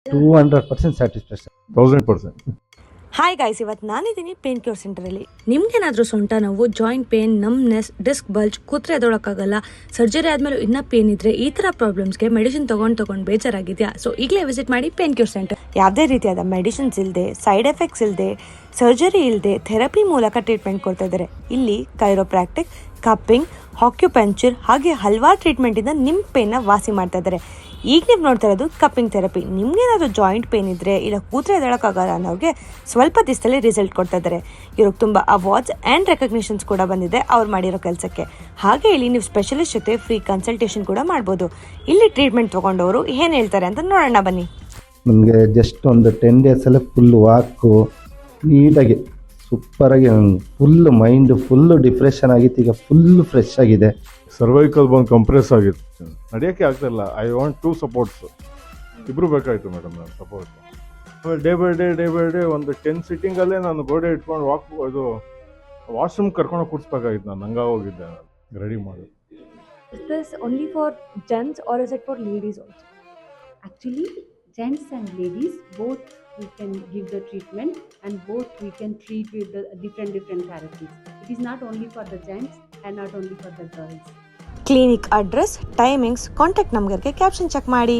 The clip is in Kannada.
200% ಸ್ಯಾಟಿಸ್ಫ್ಯಾಕ್ಷನ್. 1000%. ಹಾಯ್ ಗೈಸ್, ಇವತ್ತು ನಾನಿದ್ದೀನಿ ಪೇನ್ ಕ್ಯೂರ್ ಸೆಂಟರಲ್ಲಿ. ನಿಮ್ಗೇನಾದರೂ ಸೊಂಟ ನೋವು, joint pain, numbness, disc bulge, ಕೂತ್ರೆ ಎದೊಳಕ್ಕಾಗಲ್ಲ, ಸರ್ಜರಿ ಆದಮೇಲೆ ಇನ್ನೂ ಪೇನ್ ಇದ್ರೆ, ಈ ಥರ ಪ್ರಾಬ್ಲಮ್ಸ್ಗೆ ಮೆಡಿಸಿನ್ ತೊಗೊಂಡು ಬೇಜಾರಾಗಿದೆಯಾ? ಸೊ ಈಗಲೇ ವಿಸಿಟ್ ಮಾಡಿ ಪೇನ್ ಕ್ಯೂರ್ ಸೆಂಟರ್. ಯಾವುದೇ ರೀತಿಯಾದ ಮೆಡಿಸಿನ್ಸ್ ಇಲ್ಲದೆ, ಸೈಡ್ ಎಫೆಕ್ಟ್ಸ್ ಇಲ್ಲದೆ, ಸರ್ಜರಿ ಇಲ್ಲದೆ, ಥೆರಪಿ ಮೂಲಕ ಟ್ರೀಟ್ಮೆಂಟ್ ಕೊಡ್ತಾ ಇದ್ದಾರೆ. ಇಲ್ಲಿ ಕೈರೋಪ್ರಾಕ್ಟಿಕ್, ಕಪ್ಪಿಂಗ್, ಆಕ್ಯುಪಂಕ್ಚರ್ ಹಾಗೆ ಹಲವಾರು ಟ್ರೀಟ್ಮೆಂಟಿಂದ ನಿಮ್ಮ ಪೇನ್ನ ವಾಸಿ ಮಾಡ್ತಾ ಇದ್ದಾರೆ. ಈಗ ನೀವು ನೋಡ್ತಾ ಇರೋದು ಕಪ್ಪಿಂಗ್ ಥೆರಪಿ. ನಿಮ್ಗೇನಾದರೂ ಜಾಯಿಂಟ್ ಪೇನ್ ಇದ್ದರೆ, ಇಲ್ಲ ಕೂತ್ರೆ ಎದಳಕ್ಕಾಗಲ್ಲ ಅನ್ನೋರಿಗೆ ಸ್ವಲ್ಪ ದಿವಸದಲ್ಲಿ ರಿಸಲ್ಟ್ ಕೊಡ್ತಾ ಇದ್ದಾರೆ. ಇವ್ರಿಗೆ ತುಂಬ ಅವಾರ್ಡ್ಸ್ ಆ್ಯಂಡ್ ರೆಕಗ್ನಿಷನ್ಸ್ ಕೂಡ ಬಂದಿದೆ ಅವ್ರು ಮಾಡಿರೋ ಕೆಲಸಕ್ಕೆ. ಹಾಗೆ ಇಲ್ಲಿ ನೀವು ಸ್ಪೆಷಲಿಸ್ಟ್ ಜೊತೆ ಫ್ರೀ ಕನ್ಸಲ್ಟೇಷನ್ ಕೂಡ ಮಾಡ್ಬೋದು. ಇಲ್ಲಿ ಟ್ರೀಟ್ಮೆಂಟ್ ತೊಗೊಂಡವರು ಏನು ಹೇಳ್ತಾರೆ ಅಂತ ನೋಡೋಣ ಬನ್ನಿ. ನನಗೆ ಜಸ್ಟ್ ಒಂದು 10 ಡೇಸಲ್ಲೇ ಫುಲ್ ವಾಕು ನೀಟಾಗಿ ಸೂಪರಾಗಿ, ಫುಲ್ ಮೈಂಡ್ ಫುಲ್ಲು ಡಿಪ್ರೆಷನ್ ಆಗಿತ್ತು, ಈಗ ಫುಲ್ ಫ್ರೆಶ್ ಆಗಿದೆ. ಸರ್ವೈಕಲ್ ಬಂದು ಕಂಪ್ರೆಸ್ ಆಗಿತ್ತು, ನಡೆಯೋಕ್ಕೆ ಆಗ್ತಾಯಿಲ್ಲ. ಐ ವಾಂಟ್ 2 ಸಪೋರ್ಟ್ಸ್, ಇಬ್ಬರು ಬೇಕಾಯಿತು ಮೇಡಮ್ ನಾನು ಸಪೋರ್ಟ್. ಆಮೇಲೆ ಡೇ ಬೈ ಡೇ ಒಂದು 10 ಸಿಟ್ಟಿಂಗಲ್ಲೇ ನಾನು ಗೋಡೆ ಇಟ್ಕೊಂಡು ಇದು ವಾಶ್ರೂಮ್ ಕರ್ಕೊಂಡು ಕೂರಿಸ್ಬೇಕಾಗಿತ್ತು. ನಾನು ಹಂಗ ಹೋಗಿದ್ದೆ ರೆಡಿ ಮಾಡಿ. Is this only for gents or is it for ladies also? Actually, gents and ladies both we can give the treatment and both we can treat with the different therapies. It is not only for the gents and not only for the girls. Clinic address, timings, contact ನಂಬರ್ಗೆ ಕ್ಯಾಪ್ಷನ್ ಚೆಕ್ ಮಾಡಿ.